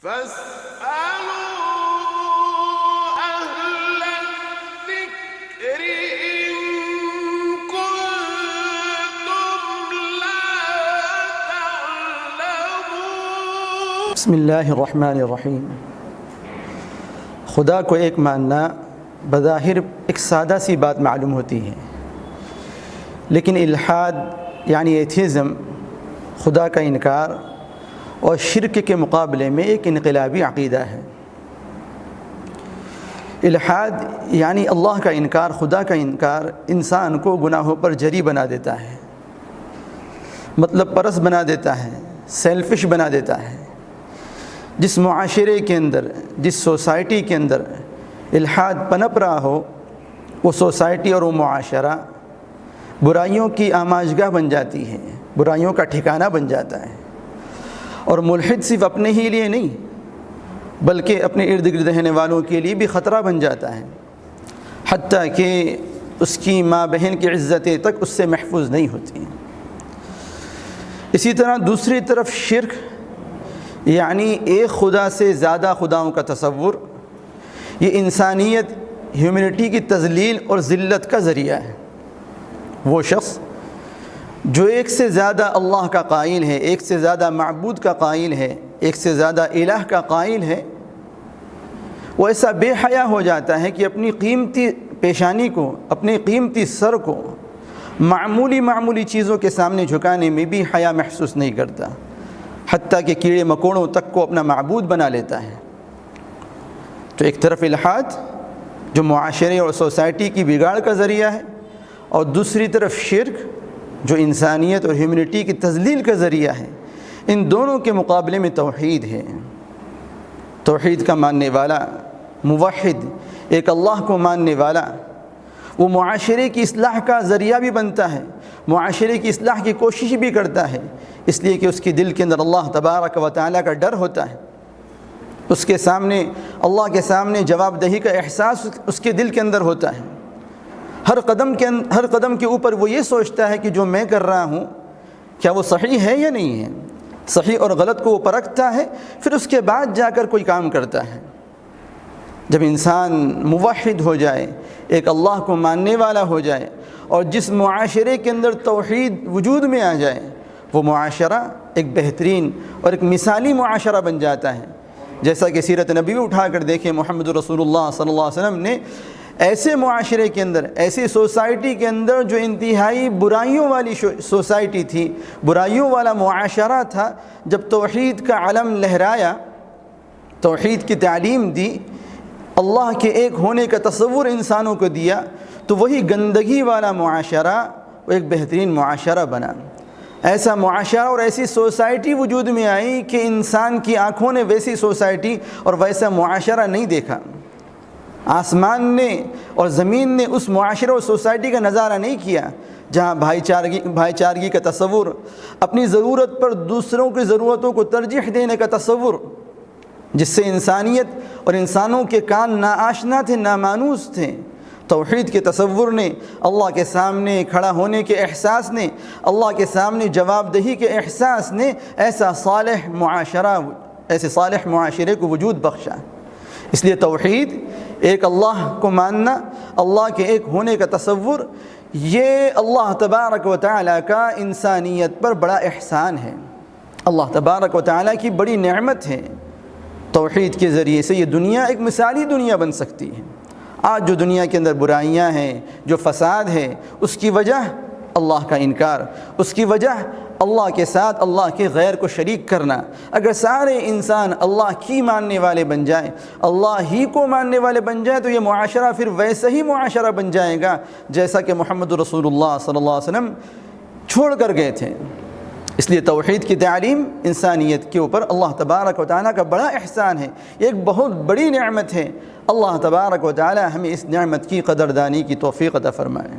فاسألوا أهل الذكر إن كنتم لا تعلمون۔ بسم اللہ الرحمن الرحیم۔ خدا کو ایک ماننا بظاہر ایک سادہ سی بات معلوم ہوتی ہے، لیکن الحاد یعنی ایتھیزم، خدا کا انکار اور شرک کے مقابلے میں ایک انقلابی عقیدہ ہے۔ الحاد یعنی اللہ کا انکار، خدا کا انکار انسان کو گناہوں پر جری بنا دیتا ہے، مطلب پرست بنا دیتا ہے، سیلفش بنا دیتا ہے۔ جس معاشرے کے اندر، جس سوسائٹی کے اندر الحاد پنپ رہا ہو، وہ سوسائٹی اور وہ معاشرہ برائیوں کی آماجگاہ بن جاتی ہے، برائیوں کا ٹھکانہ بن جاتا ہے۔ اور ملحد صرف اپنے ہی لیے نہیں بلکہ اپنے ارد گرد رہنے والوں کے لیے بھی خطرہ بن جاتا ہے، حتیٰ کہ اس کی ماں بہن کی عزتیں تک اس سے محفوظ نہیں ہوتی ہیں۔ اسی طرح دوسری طرف شرک یعنی ایک خدا سے زیادہ خداؤں کا تصور، یہ انسانیت، ہیومینٹی کی تذلیل اور ذلت کا ذریعہ ہے۔ وہ شخص جو ایک سے زیادہ اللہ کا قائل ہے، ایک سے زیادہ معبود کا قائل ہے، ایک سے زیادہ الہ کا قائل ہے، وہ ایسا بے حیا ہو جاتا ہے کہ اپنی قیمتی پیشانی کو، اپنے قیمتی سر کو معمولی چیزوں کے سامنے جھکانے میں بھی حیا محسوس نہیں کرتا، حتیٰ کہ کیڑے مکوڑوں تک کو اپنا معبود بنا لیتا ہے۔ تو ایک طرف الحاد جو معاشرے اور سوسائٹی کی بگاڑ کا ذریعہ ہے، اور دوسری طرف شرک جو انسانیت اور ہیومینٹی کی تذلیل کا ذریعہ ہے۔ ان دونوں کے مقابلے میں توحید ہے۔ توحید کا ماننے والا، موحد، ایک اللہ کو ماننے والا، وہ معاشرے کی اصلاح کا ذریعہ بھی بنتا ہے، معاشرے کی اصلاح کی کوشش بھی کرتا ہے، اس لیے کہ اس کے دل کے اندر اللہ تبارک و تعالیٰ کا ڈر ہوتا ہے، اس کے سامنے، اللہ کے سامنے جواب دہی کا احساس اس کے دل کے اندر ہوتا ہے۔ ہر قدم کے اوپر وہ یہ سوچتا ہے کہ جو میں کر رہا ہوں کیا وہ صحیح ہے یا نہیں ہے، صحیح اور غلط کو وہ پرکھتا ہے، پھر اس کے بعد جا کر کوئی کام کرتا ہے۔ جب انسان موحد ہو جائے، ایک اللہ کو ماننے والا ہو جائے، اور جس معاشرے کے اندر توحید وجود میں آ جائے، وہ معاشرہ ایک بہترین اور ایک مثالی معاشرہ بن جاتا ہے۔ جیسا کہ سیرت نبی اٹھا کر دیکھیں، محمد رسول اللہ صلی اللہ علیہ وسلم نے ایسے معاشرے کے اندر، ایسی سوسائٹی کے اندر جو انتہائی برائیوں والی سوسائٹی تھی، برائیوں والا معاشرہ تھا، جب توحید کا علم لہرایا، توحید کی تعلیم دی، اللہ کے ایک ہونے کا تصور انسانوں کو دیا، تو وہی گندگی والا معاشرہ وہ ایک بہترین معاشرہ بنا۔ ایسا معاشرہ اور ایسی سوسائٹی وجود میں آئی کہ انسان کی آنکھوں نے ویسی سوسائٹی اور ویسا معاشرہ نہیں دیکھا۔ آسمان نے اور زمین نے اس معاشرہ اور سوسائٹی کا نظارہ نہیں کیا جہاں بھائی چارگی کا تصور، اپنی ضرورت پر دوسروں کی ضرورتوں کو ترجیح دینے کا تصور، جس سے انسانیت اور انسانوں کے کان ناآشنا تھے، نامانوس تھے۔ توحید کے تصور نے، اللہ کے سامنے کھڑا ہونے کے احساس نے، اللہ کے سامنے جواب دہی کے احساس نے ایسا صالح معاشرے کو وجود بخشا۔ اس لیے توحید، ایک اللہ کو ماننا، اللہ کے ایک ہونے کا تصور، یہ اللہ تبارک و تعالیٰ کا انسانیت پر بڑا احسان ہے، اللہ تبارک و تعالیٰ کی بڑی نعمت ہے۔ توحید کے ذریعے سے یہ دنیا ایک مثالی دنیا بن سکتی ہے۔ آج جو دنیا کے اندر برائیاں ہیں، جو فساد ہے، اس کی وجہ اللہ کا انکار، اس کی وجہ اللہ کے ساتھ اللہ کے غیر کو شریک کرنا۔ اگر سارے انسان اللہ کی ماننے والے بن جائیں، اللہ ہی کو ماننے والے بن جائیں، تو یہ معاشرہ پھر ویسا ہی معاشرہ بن جائے گا جیسا کہ محمد رسول اللہ صلی اللہ علیہ وسلم چھوڑ کر گئے تھے۔ اس لیے توحید کی تعلیم انسانیت کے اوپر اللہ تبارک و تعالیٰ کا بڑا احسان ہے، یہ ایک بہت بڑی نعمت ہے۔ اللہ تبارک و تعالیٰ ہمیں اس نعمت کی قدردانی کی توفیق عطا فرمائے۔